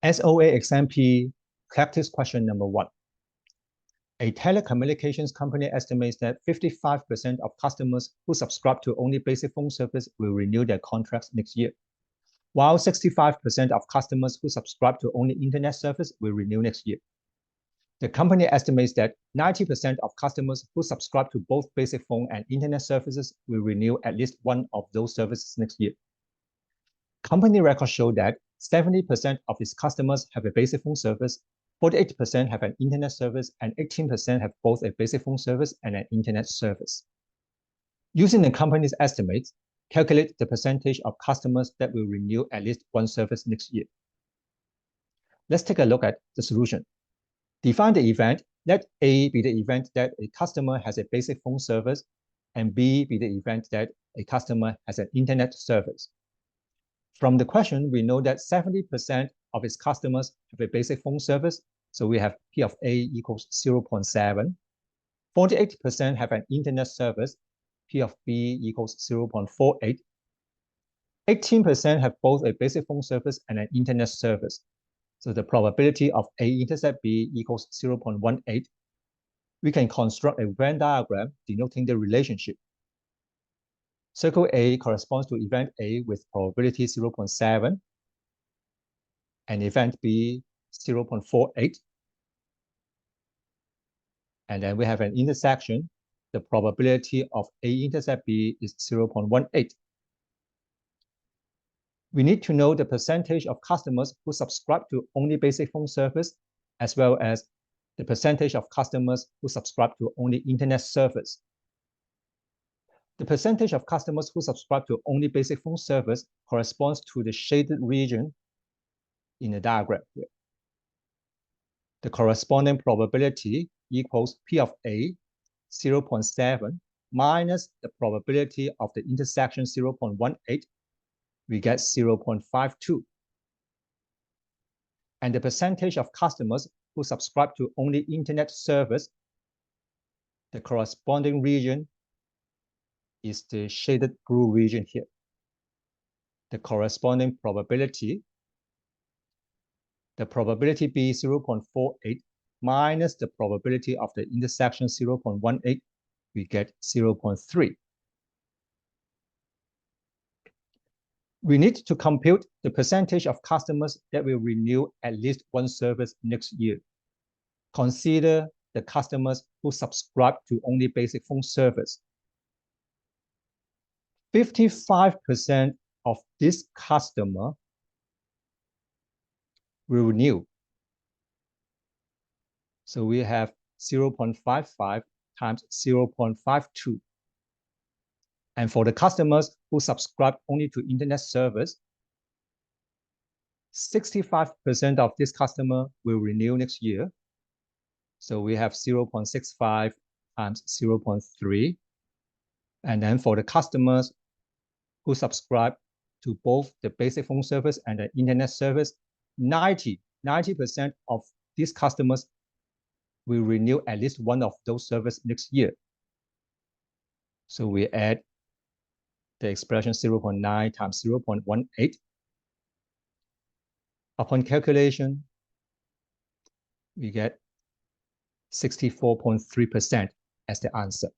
SOA XMP practice question number 1. A telecommunications company estimates that 55% of customers who subscribe to only basic phone service will renew their contracts next year, while 65% of customers who subscribe to only internet service will renew next year. The company estimates that 90% of customers who subscribe to both basic phone and internet services will renew at least one of those services next year. Company records show that 70% of its customers have a basic phone service, 48% have an internet service, and 18% have both a basic phone service and an internet service. Using the company's estimates, calculate the percentage of customers that will renew at least one service next year. Let's take a look at the solution. Define the event. Let A be the event that a customer has a basic phone service, and B be the event that a customer has an internet service. From the question, we know that 70% of its customers have a basic phone service, so we have P of A equals 0.7. 48% have an internet service, P of B equals 0.48. 18% have both a basic phone service and an internet service, so the probability of A intercept B equals 0.18. We can construct a Venn diagram denoting the relationship. Circle A corresponds to event A with probability 0.7 and event B 0.48. And then we have an intersection. The probability of A intercept B is 0.18. We need to know the percentage of customers who subscribe to only basic phone service, as well as the percentage of customers who subscribe to only internet service. The percentage of customers who subscribe to only basic phone service corresponds to the shaded region in the diagram here. The corresponding probability equals P of A, 0.7, minus the probability of the intersection 0.18, we get 0.52. And the percentage of customers who subscribe to only internet service, the corresponding region is the shaded blue region here. The corresponding probability, the probability B 0.48 minus the probability of the intersection 0.18, we get 0.3. We need to compute the percentage of customers that will renew at least one service next year. Consider the customers who subscribe to only basic phone service. 55% of this customer will renew. So we have 0.55 times 0.52. And for the customers who subscribe only to internet service, 65% of this customer will renew next year. So we have 0.65 times 0.3. And then for the customers who subscribe to both the basic phone service and the internet service, 90% of these customers will renew at least one of those services next year. So we add the expression 0.9 times 0.18. Upon calculation, we get 64.3% as the answer.